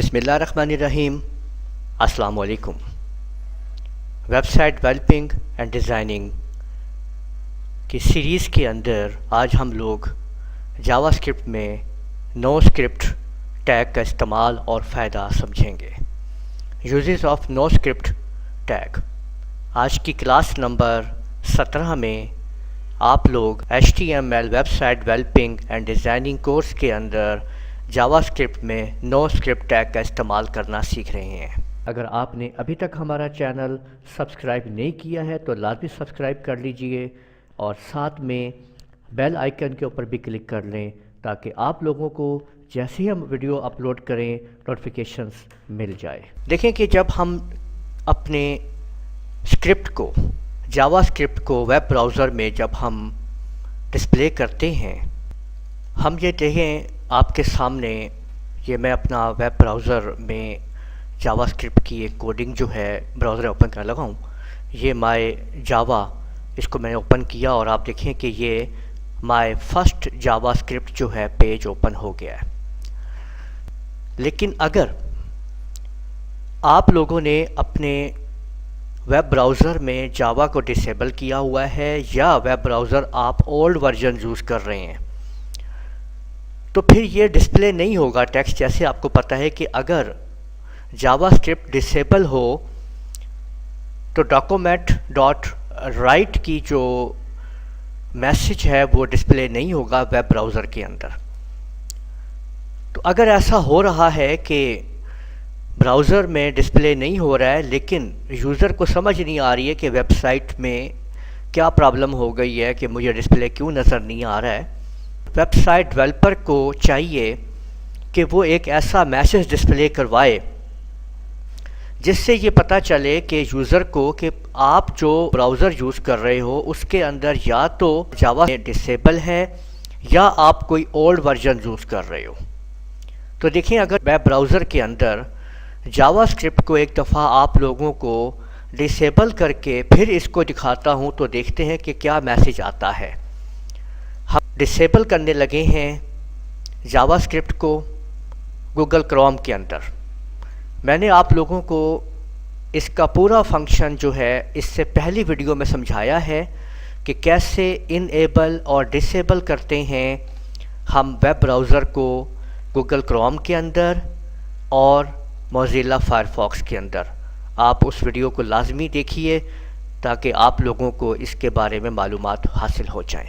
بسم اللہ الرحمن الرحیم۔ السلام علیکم۔ Website developing and designing کی سیریز کے اندر آج ہم لوگ جاوا اسکرپٹ میں نو اسکرپٹ ٹیگ کا استعمال اور فائدہ سمجھیں گے۔ Uses of no script tag. آج کی کلاس نمبر 17 میں آپ لوگ HTML website developing and designing course کے اندر جاوا اسکرپٹ میں نو اسکرپٹ ٹیگ کا استعمال کرنا سیکھ رہے ہیں۔ اگر آپ نے ابھی تک ہمارا چینل سبسکرائب نہیں کیا ہے تو لازمی سبسکرائب کر لیجئے اور ساتھ میں بیل آئیکن کے اوپر بھی کلک کر لیں تاکہ آپ لوگوں کو جیسے ہی ہم ویڈیو اپلوڈ کریں نوٹیفیکیشنز مل جائے۔ دیکھیں کہ جب ہم اپنے اسکرپٹ کو جاوا اسکرپٹ کو ویب براؤزر میں جب ہم ڈسپلے کرتے ہیں، ہم یہ دیکھیں آپ کے سامنے یہ میں اپنا ویب براؤزر میں جاوا اسکرپٹ کی ایک کوڈنگ جو ہے براؤزر اوپن کر لگا ہوں۔ یہ مائی جاوا، اس کو میں نے اوپن کیا اور آپ دیکھیں کہ یہ مائی فرسٹ جاوا اسکرپٹ جو ہے پیج اوپن ہو گیا ہے۔ لیکن اگر آپ لوگوں نے اپنے ویب براؤزر میں جاوا کو ڈسیبل کیا ہوا ہے یا ویب براؤزر آپ اولڈ ورژن یوز کر رہے ہیں تو پھر یہ ڈسپلے نہیں ہوگا ٹیکسٹ۔ جیسے آپ کو پتہ ہے کہ اگر جاوا اسکرپٹ ڈسیبل ہو تو ڈاکومنٹ ڈاٹ رائٹ کی جو میسج ہے وہ ڈسپلے نہیں ہوگا ویب براؤزر کے اندر۔ تو اگر ایسا ہو رہا ہے کہ براؤزر میں ڈسپلے نہیں ہو رہا ہے لیکن یوزر کو سمجھ نہیں آ رہی ہے کہ ویب سائٹ میں کیا پرابلم ہو گئی ہے کہ مجھے ڈسپلے کیوں نظر نہیں آ رہا ہے، ویب سائٹ ڈیولپر کو چاہیے کہ وہ ایک ایسا میسج ڈسپلے کروائے جس سے یہ پتہ چلے کہ یوزر کو کہ آپ جو براؤزر یوز کر رہے ہو اس کے اندر یا تو جاوا ڈسیبل ہے یا آپ کوئی اولڈ ورژن یوز کر رہے ہو۔ تو دیکھیں اگر ویب براؤزر کے اندر جاوا اسکرپٹ کو ایک دفعہ آپ لوگوں کو ڈسیبل کر کے پھر اس کو دکھاتا ہوں تو دیکھتے ہیں کہ کیا میسج آتا ہے۔ ہم ڈسیبل کرنے لگے ہیں جاوا اسکرپٹ کو گوگل کروم کے اندر۔ میں نے آپ لوگوں کو اس کا پورا فنکشن جو ہے اس سے پہلی ویڈیو میں سمجھایا ہے کہ کیسے انیبل اور ڈسیبل کرتے ہیں ہم ویب براؤزر کو گوگل کروم کے اندر اور موزیلا فائرفاکس کے اندر۔ آپ اس ویڈیو کو لازمی دیکھیے تاکہ آپ لوگوں کو اس کے بارے میں معلومات حاصل ہو جائیں۔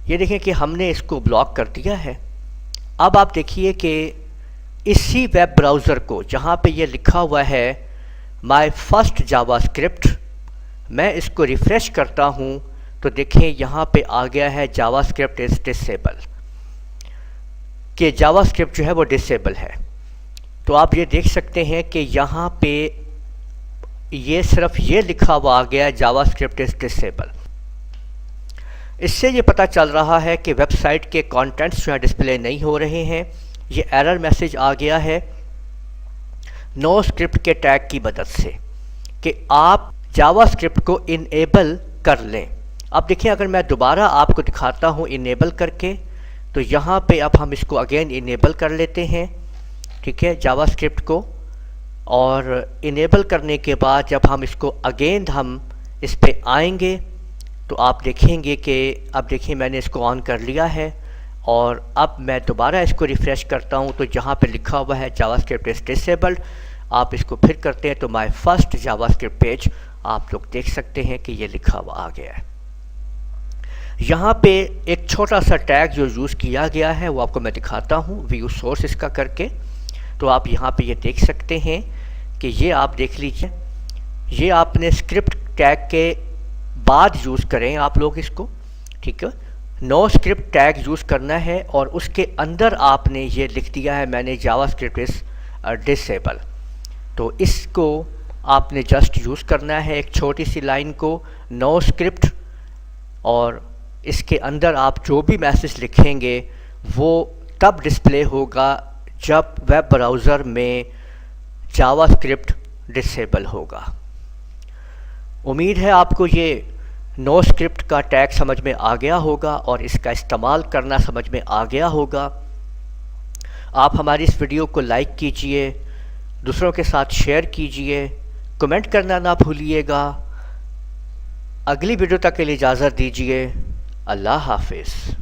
یہ دیکھیں کہ ہم نے اس کو بلاک کر دیا ہے۔ اب آپ دیکھیے کہ اسی ویب براؤزر کو جہاں پہ یہ لکھا ہوا ہے مائی فرسٹ جاوا اسکرپٹ، میں اس کو ریفریش کرتا ہوں تو دیکھیں یہاں پہ آ گیا ہے جاوا اسکرپٹ از ڈسیبل، کہ جاوا اسکرپٹ جو ہے وہ ڈسیبل ہے۔ تو آپ یہ دیکھ سکتے ہیں کہ یہاں پہ یہ صرف یہ لکھا ہوا آ گیا ہے جاوا اسکرپٹ از ڈسیبل۔ اس سے یہ پتہ چل رہا ہے کہ ویب سائٹ کے کانٹینٹس جو ہیں ڈسپلے نہیں ہو رہے ہیں۔ یہ ایرر میسج آ گیا ہے نو اسکرپٹ کے ٹیگ کی مدد سے کہ آپ جاوا اسکرپٹ کو انیبل کر لیں۔ اب دیکھیں اگر میں دوبارہ آپ کو دکھاتا ہوں انیبل کر کے تو یہاں پہ اب ہم اس کو اگین انیبل کر لیتے ہیں، ٹھیک ہے، جاوا اسکرپٹ کو۔ اور انیبل کرنے کے بعد جب ہم اس کو اگین ہم اس پہ آئیں گے تو آپ دیکھیں گے کہ اب دیکھیں میں نے اس کو آن کر لیا ہے اور اب میں دوبارہ اس کو ریفریش کرتا ہوں تو جہاں پہ لکھا ہوا ہے جاوا اسکرپٹ از ڈسیبلڈ، آپ اس کو پھر کرتے ہیں تو my first Java script page آپ لوگ دیکھ سکتے ہیں کہ یہ لکھا ہوا آ گیا ہے۔ یہاں پہ ایک چھوٹا سا ٹیگ جو یوز کیا گیا ہے وہ آپ کو میں دکھاتا ہوں ویو سورس اس کا کر کے، تو آپ یہاں پہ یہ دیکھ سکتے ہیں کہ یہ آپ دیکھ لیجئے، یہ آپ نے اسکرپٹ ٹیگ کے بعد یوز کریں آپ لوگ اس کو، ٹھیک ہے، نو اسکرپٹ ٹیگ یوز کرنا ہے اور اس کے اندر آپ نے یہ لکھ دیا ہے میں نے جاوا اسکرپٹ از ڈسیبل۔ تو اس کو آپ نے جسٹ یوز کرنا ہے ایک چھوٹی سی لائن کو نو اسکرپٹ، اور اس کے اندر آپ جو بھی میسج لکھیں گے وہ تب ڈسپلے ہوگا جب ویب براؤزر میں جاوا اسکرپٹ ڈسیبل ہوگا۔ امید ہے آپ کو یہ نو اسکرپٹ کا ٹیگ سمجھ میں آ گیا ہوگا اور اس کا استعمال کرنا سمجھ میں آ گیا ہوگا۔ آپ ہماری اس ویڈیو کو لائک کیجئے، دوسروں کے ساتھ شیئر کیجئے، کمنٹ کرنا نہ بھولیے گا۔ اگلی ویڈیو تک کے لیے اجازت دیجئے۔ اللہ حافظ۔